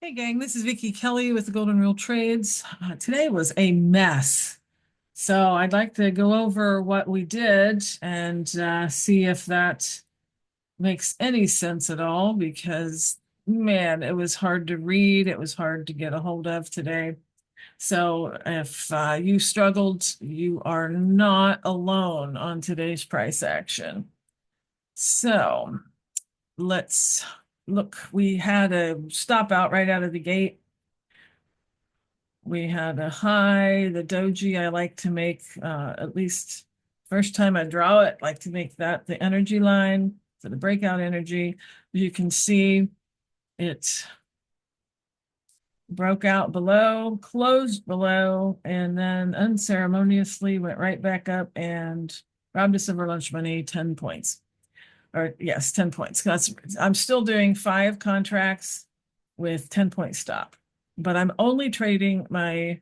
Hey gang, this is Vicky Kelly with the Golden Rule Trades. Today was a mess. So I'd like to go over what we did and see if that makes any sense at all because, man, it was hard to read. It was hard to get a hold of today. So if you struggled, you are not alone on today's price action. So let's look. We had a stop out right out of the gate. We had a high, the doji I like to make, at least first time I draw it, like to make that the energy line for the breakout energy. You can see it broke out below, closed below, and then unceremoniously went right back up and robbed us of our lunch money, 10 points. Or yes, 10 points. I'm still doing 5 contracts with 10-point stop, but I'm only trading my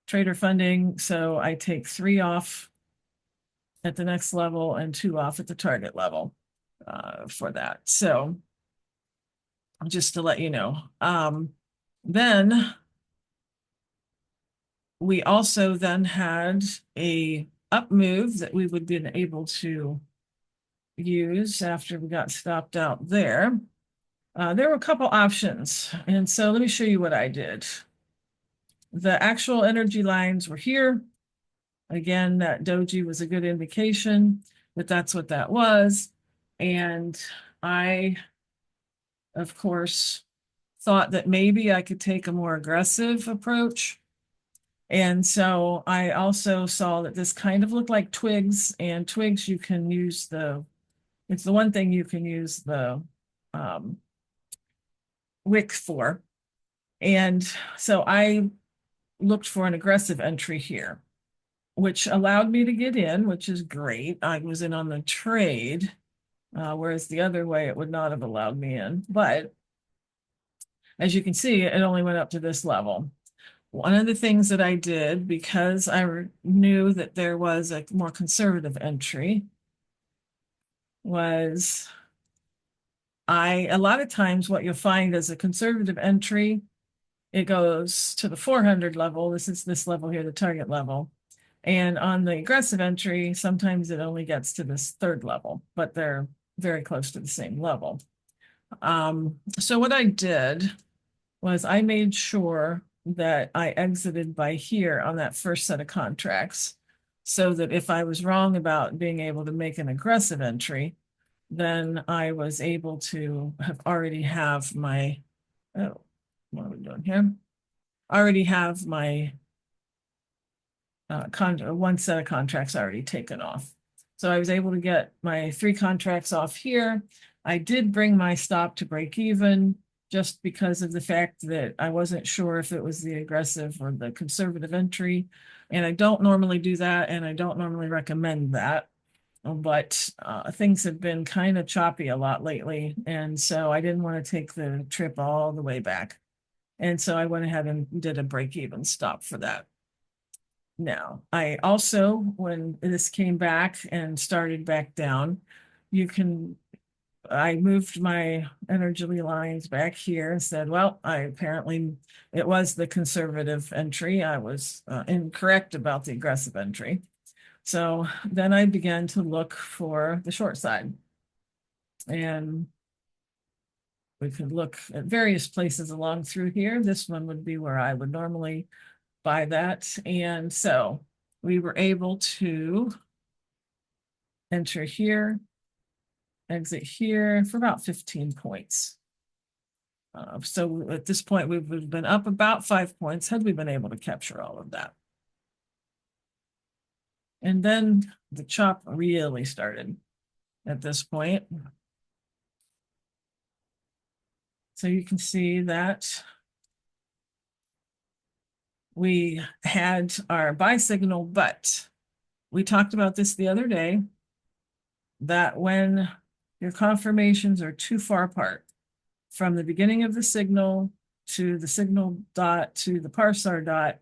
trader funding. So I take 3 off at the next level and 2 off at the target level for that. So just to let you know. Then we also then had a up move that we would be able to use after we got stopped out there. There were a couple options. And so let me show you what I did. The actual energy lines were here. Again, that doji was a good indication that that's what that was. And I, of course, thought that maybe I could take a more aggressive approach. And so I also saw that this kind of looked like twigs, and twigs you can use it's the one thing you can use the um, wick for. And so I looked for an aggressive entry here, which allowed me to get in, which is great. I was in on the trade, whereas the other way it would not have allowed me in. But as you can see, it only went up to this level. One of the things that I did, because I knew that there was a more conservative entry, was a lot of times what you'll find is a conservative entry, it goes to the 400 level. This is this level here, the target level. And on the aggressive entry, sometimes it only gets to this 3rd level, but they're very close to the same level. So what I did was I made sure that I exited by here on that first set of contracts, so that if I was wrong about being able to make an aggressive entry, then I was able to already have my, oh, what are we doing here? Already have my one set of contracts already taken off. So I was able to get my 3 contracts off here. I did bring my stop to break even just because of the fact that I wasn't sure if it was the aggressive or the conservative entry. And I don't normally do that, and I don't normally recommend that. But things have been kind of choppy a lot lately. And so I didn't want to take the trip all the way back. And so I went ahead and did a break even stop for that. Now, I also, when this came back and started back down, I moved my energy lines back here and said, well, it was the conservative entry. I was incorrect about the aggressive entry. So then I began to look for the short side. And we could look at various places along through here. This one would be where I would normally buy that. And so we were able to enter here, exit here for about 15 points. So at this point, we've been up about 5 points had we been able to capture all of that. And then the chop really started at this point. So you can see that we had our buy signal, but we talked about this the other day, that when your confirmations are too far apart from the beginning of the signal to the signal dot to the parsar dot,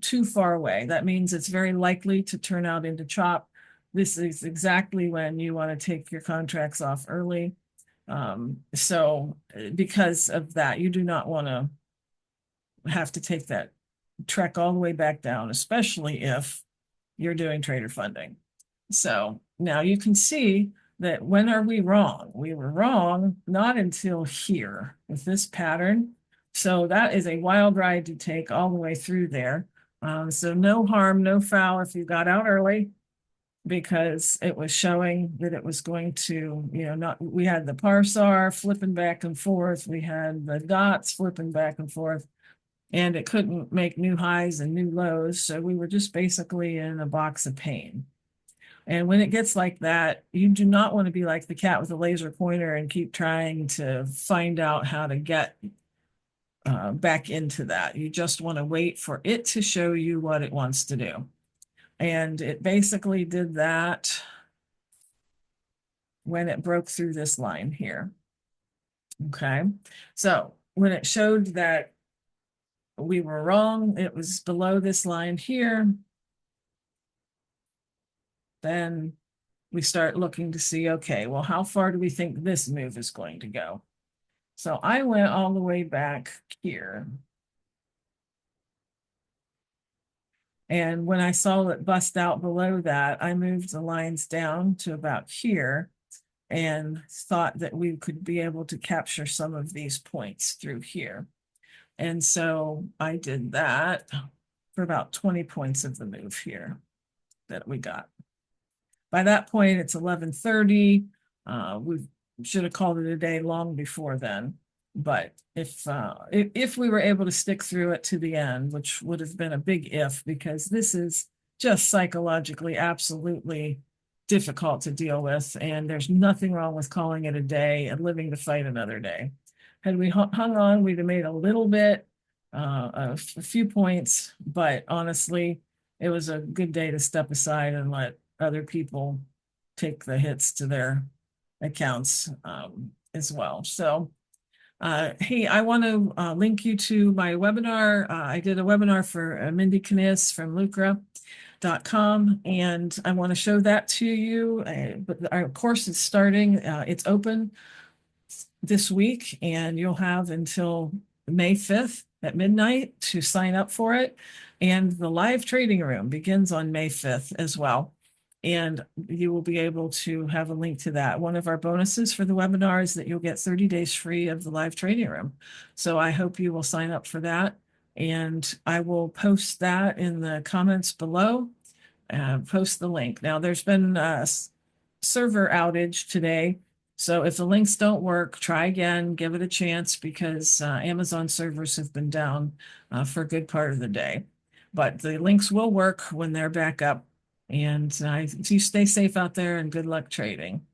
too far away, that means it's very likely to turn out into chop. This is exactly when you want to take your contracts off early. So because of that, you do not want to have to take that trek all the way back down, especially if you're doing trader funding. So now you can see that when are we wrong? We were wrong not until here with this pattern. So that is a wild ride to take all the way through there. So no harm, no foul if you got out early, because it was showing that it was going to, not, we had the parsar flipping back and forth. We had the dots flipping back and forth, and it couldn't make new highs and new lows. So we were just basically in a box of pain. And when it gets like that, you do not want to be like the cat with a laser pointer and keep trying to find out how to get back into that. You just want to wait for it to show you what it wants to do. And it basically did that when it broke through this line here. Okay, so when it showed that we were wrong, it was below this line here, then we start looking to see, okay, well, how far do we think this move is going to go? So I went all the way back here. And when I saw it bust out below that, I moved the lines down to about here and thought that we could be able to capture some of these points through here. And so I did that for about 20 points of the move here that we got. By that point, it's 11:30. We should have called it a day long before then. But if we were able to stick through it to the end, which would have been a big if, because this is just psychologically absolutely difficult to deal with, and there's nothing wrong with calling it a day and living to fight another day. Had we hung on, we'd have made a little bit, a few points, but honestly, it was a good day to step aside and let other people take the hits to their accounts as well. So hey, I want to link you to my webinar. I did a webinar for Mindy Kniss from Lucra.com, and I want to show that to you. But our course is starting. It's open this week, and you'll have until May 5th at midnight to sign up for it. And the live trading room begins on May 5th as well. And you will be able to have a link to that. One of our bonuses for the webinar is that you'll get 30 days free of the live trading room. So I hope you will sign up for that. And I will post that in the comments below, post the link. Now, there's been a server outage today. So if the links don't work, try again, give it a chance, because Amazon servers have been down for a good part of the day. But the links will work when they're back up. And you stay safe out there, and good luck trading.